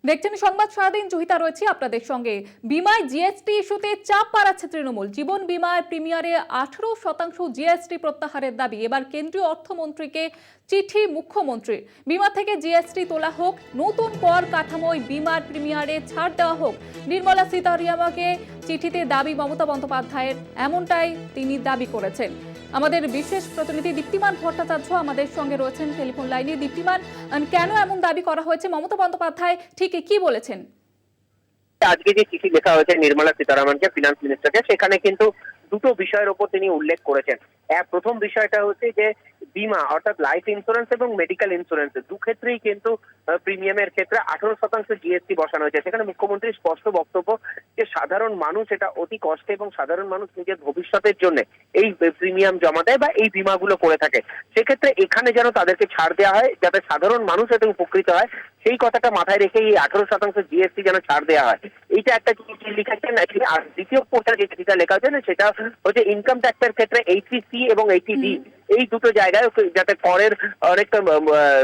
দেখছেন সংবাদ সারাদিন, জহিতা রয়েছে আপনাদের সঙ্গে। বিমায় জিএসটি ইস্যুতে চাপ বাড়াচ্ছে তৃণমূল। জীবন বিমায় প্রিমিয়ারে 18% জিএসটি প্রত্যাহারের দাবি। এবার কেন্দ্রীয় অর্থমন্ত্রীকে চিঠি মুখ্যমন্ত্রীর। বিমা থেকে জিএসটি তোলা হোক, নতুন কর কাঠামোয় বিমার প্রিমিয়ারে ছাড় দেওয়া হোক। নির্মলা সীতারামনকে চিঠিতে দাবি মমতা বন্দ্যোপাধ্যায়ের, এমনটাই তিনি দাবি করেছেন। আমাদের বিশেষ প্রতিনিধি দীপ্তিমান ভট্টাচার্য আমাদের সঙ্গে রয়েছেন টেলিফোন লাইনে। দীপ্তিমান, কেন এমন দাবি করা হয়েছে? মমতা বন্দ্যোপাধ্যায় ঠিক কি বলেছেন? আজকে যে চিঠি লেখা হয়েছে নির্মলা সীতারামনকে, ফিনান্স মিনিস্টারকে, সেখানে কিন্তু দুটো বিষয়ের উপর তিনি উল্লেখ করেছেন। প্রথম বিষয়টা হচ্ছে যে বিমা অর্থাৎ লাইফ ইন্স্যুরেন্স এবং মেডিকেল ইন্স্যুরেন্স দু ক্ষেত্রেই কিন্তু প্রিমিয়ামের ক্ষেত্রে 18% জিএসটি বসানো হয়েছে। সেখানে মুখ্যমন্ত্রীর স্পষ্ট বক্তব্য যে সাধারণ মানুষ এটা অতি কষ্টে এবং সাধারণ মানুষ নিজের ভবিষ্যতের জন্য এই প্রিমিয়াম জমা দেয় বা এই বিমাগুলো করে থাকে। সেক্ষেত্রে এখানে যেন তাদেরকে ছাড় দেওয়া হয়, যাতে সাধারণ মানুষ এতে উপকৃত হয়, সেই কথাটা মাথায় রেখে এই 18% জিএসটি যেন ছাড় দেওয়া হয়, এইটা একটা চিঠি লিখেছেন। আর দ্বিতীয় পোর্টাল যে চিঠিটা লেখা হয়েছে সেটা হচ্ছে ইনকাম ট্যাক্সের ক্ষেত্রে 80C এবং 80D এই দুটো জায়গায় যাতে করের অনেকটা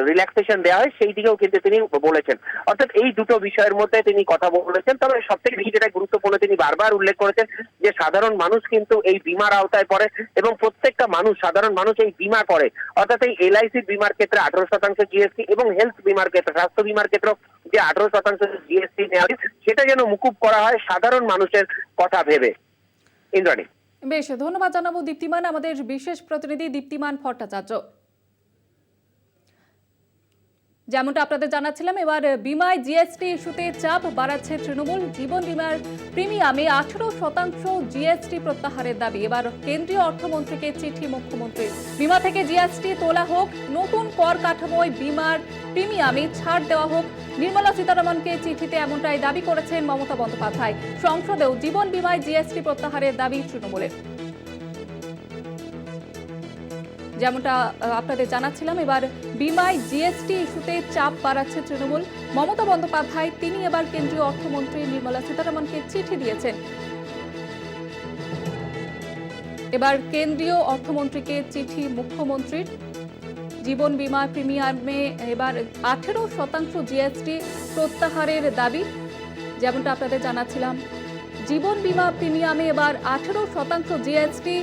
রিল্যাক্সেশন দেওয়া হয়, সেই দিকেও কিন্তু তিনি বলেছেন। অর্থাৎ এই দুটো বিষয়ের মধ্যে তিনি কথা বলেছেন। তবে সব থেকে বেশি যেটা গুরুত্বপূর্ণ তিনি বারবার উল্লেখ করেছেন যে সাধারণ মানুষ কিন্তু এই বিমার আওতায় পড়ে এবং প্রত্যেকটা মানুষ, সাধারণ মানুষ এই বিমা করে। অর্থাৎ এই LIC বিমার ক্ষেত্রে 18% জিএসটি এবং হেলথ বিমার ক্ষেত্রে, স্বাস্থ্য বিমার ক্ষেত্রে যে 18% জিএসটি নেওয়া হয়, সেটা যেন মুকুব করা হয় সাধারণ মানুষের কথা ভেবে। ইন্দ্রাণী, বেশ, ধন্যবাদ জানাবো দীপ্তিমান, আমাদের বিশেষ প্রতিনিধি দীপ্তিমান ভট্টাচার্য। যেমনটা আপনাদের জানাচ্ছিলাম, এবার বিমায় জিএসটি ইস্যুতে চাপ বাড়াচ্ছে তৃণমূল। জীবন বিমার প্রিমিয়ামে 18% জিএসটি প্রত্যাহারের দাবি। এবার কেন্দ্রীয় অর্থমন্ত্রীকে চিঠি মুখ্যমন্ত্রীর। বিমা থেকে জিএসটি তোলা হোক, নতুন কর কাঠামোয় বিমার প্রিমিয়ামে ছাড় দেওয়া হোক। নির্মলা সীতারামনকে চিঠিতে এমনটাই দাবি করেছেন মমতা বন্দ্যোপাধ্যায়। সংসদেও জীবন বিমায় জিএসটি প্রত্যাহারের দাবি তৃণমূলের। যেমনটা আপনাদের জানাচ্ছিলাম, এবার বিমায় জিএসটি ইস্যুতে চাপ বাড়াচ্ছে তৃণমূল। মমতা বন্দ্যোপাধ্যায় তিনি এবার কেন্দ্রীয় অর্থমন্ত্রী নির্মলা সীতারামনকে চিঠি দিয়েছেন। এবার কেন্দ্রীয় অর্থমন্ত্রীকে চিঠি মুখ্যমন্ত্রীর। জীবন বিমা প্রিমিয়ামে এবার 18% জিএসটি প্রত্যাহারের দাবি। যেমনটা আপনাদের জানাচ্ছিলাম, জীবন বিমা প্রিমিয়ামে এবার 18% জিএসটি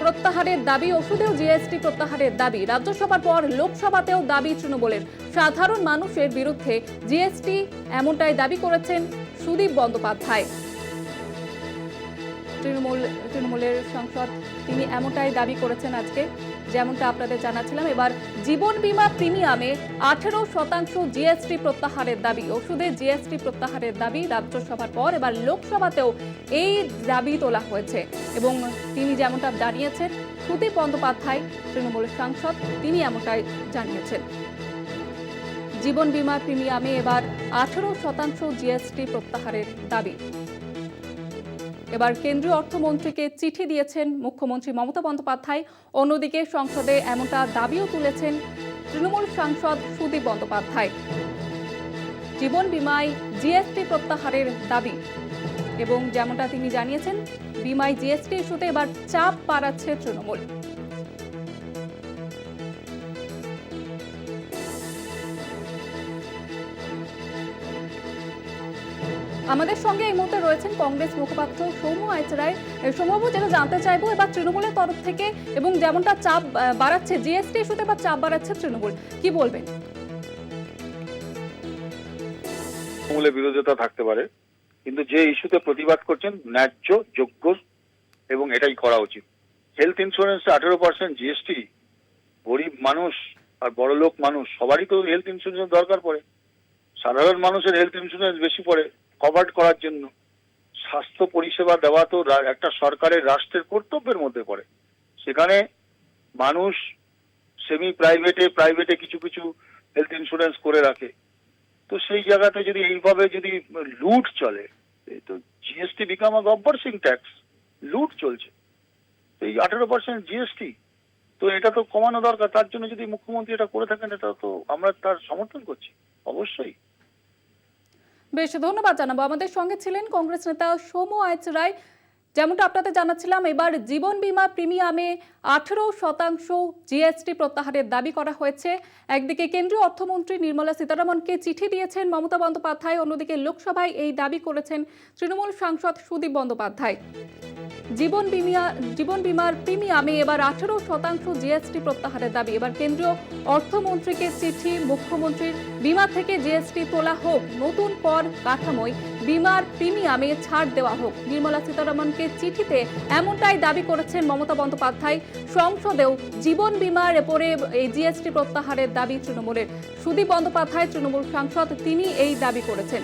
প্রত্যাহারের দাবি। ওষুধেও জিএসটি প্রত্যাহারের দাবি। রাজ্যসভার পর লোকসভাতেও দাবি তৃণমূলের। সাধারণ মানুষের বিরুদ্ধে জিএসটি, এমনটাই দাবি করেছেন সুদীপ বন্দ্যোপাধ্যায়। তৃণমূলের সাংসদ তিনি এমনটাই দাবি করেছেন আজকে। যেমনটা আপনাদের জানাচ্ছিলাম, এবার জীবন বিমা প্রিমিয়ামে 18% জিএসটি প্রত্যাহারের দাবি। ওষুধে জিএসটি প্রত্যাহারের দাবি রাজ্যসভার পর এবার লোকসভাতেও এই দাবি তোলা হয়েছে। এবং তিনি যেমনটা জানিয়েছেন, সুদীপ বন্দ্যোপাধ্যায় তৃণমূলের সাংসদ, তিনি এমনটাই জানিয়েছেন। জীবন বিমা প্রিমিয়ামে এবার 18% জিএসটি প্রত্যাহারের দাবি। এবার কেন্দ্রীয় অর্থমন্ত্রীকে চিঠি দিয়েছেন মুখ্যমন্ত্রী মমতা বন্দ্যোপাধ্যায়। অন্যদিকে সংসদে এমনটা দাবিও তুলেছেন তৃণমূল সাংসদ সুদীপ বন্দ্যোপাধ্যায়। জীবন বিমায় জিএসটি প্রত্যাহারের দাবি। এবং যেমনটা তিনি জানিয়েছেন, বিমায় জিএসটি ইস্যুতে এবার চাপ বাড়াচ্ছে তৃণমূল। আমাদের সঙ্গে এই মুহূর্তে রয়েছেন কংগ্রেস মুখপাত্র সৌম্য আইচরায়। সৌম্যবাবু, যেটা জানতে চাইবো, এবার তৃণমূলের তরফ থেকে এবং যেমনটা চাপ বাড়াচ্ছে জিএসটি ইস্যুতে, এবার চাপ বাড়াচ্ছে তৃণমূল, কি বলবেন? তৃণমূলের বিরোধিতা থাকতে পারে, কিন্তু যে ইস্যুতে প্রতিবাদ করছেন ন্যায্য, যোগ্য এবং এটাই করা উচিত। হেলথ ইন্স্যুরেন্স 18% জিএসটি, গরিব মানুষ আর বড়লোক মানুষ সবারই তো হেলথ ইন্স্যুরেন্স দরকার পড়ে। সাধারণ মানুষের হেলথ ইন্স্যুরেন্স বেশি পড়ে কভার করার জন্য। স্বাস্থ্য পরিষেবা দেওয়া তো একটা সরকারের, রাষ্ট্রের কর্তব্যের মধ্যে পড়ে। সেখানে মানুষ সেমি প্রাইভেটে কিছু কিছু হেলথ ইন্স্যুরেন্স করে রাখে। তো সেই জায়গাতে যদি এইভাবে যদি লুট চলে, তো জিএসটি বিকাম আ গব্বরসিং ট্যাক্স, লুট চলছে। তো এই 18% জিএসটি, তো এটা তো কমানো দরকার। তার জন্য যদি মুখ্যমন্ত্রী এটা করে থাকেন, এটা তো আমরা তার সমর্থন করছি অবশ্যই। বেশ, ধন্যবাদ জানাবো। আমাদের সঙ্গে ছিলেন কংগ্রেস নেতা সৌম্য আইচরায়। যেমনটা আপনাদের জানাচ্ছিলাম, এবার জীবন বীমা প্রিমিয়ামে 18% জিএসটি প্রত্যাহারের দাবি করা হয়েছে। একদিকে কেন্দ্রীয় অর্থমন্ত্রী নির্মলা সীতারামনকে চিঠি দিয়েছেন মমতা বন্দ্যোপাধ্যায়, অন্যদিকে লোকসভায় এই দাবি করেছেন তৃণমূল সাংসদ সুদীপ বন্দ্যোপাধ্যায়। জীবন বীমার প্রিমিয়ামে এবার 18% জিএসটি প্রত্যাহারের দাবি। এবার কেন্দ্রীয় অর্থমন্ত্রীকে চিঠি, মুখ্যমন্ত্রীর বীমা থেকে জিএসটি তোলা হোক, নতুন কর কাঠামোয় বীমার প্রিমিয়ামে ছাড় দেওয়া হোক। নির্মলা সীতারামনকে চিঠিতে এমনটাই দাবি করেছেন মমতা বন্দ্যোপাধ্যায়। সংসদেও জীবন বীমার উপরে এই জিএসটি প্রত্যাহারের দাবি তৃণমূলের। সুদীপ বন্দ্যোপাধ্যায় তৃণমূল সাংসদ, তিনি এই দাবি করেছেন।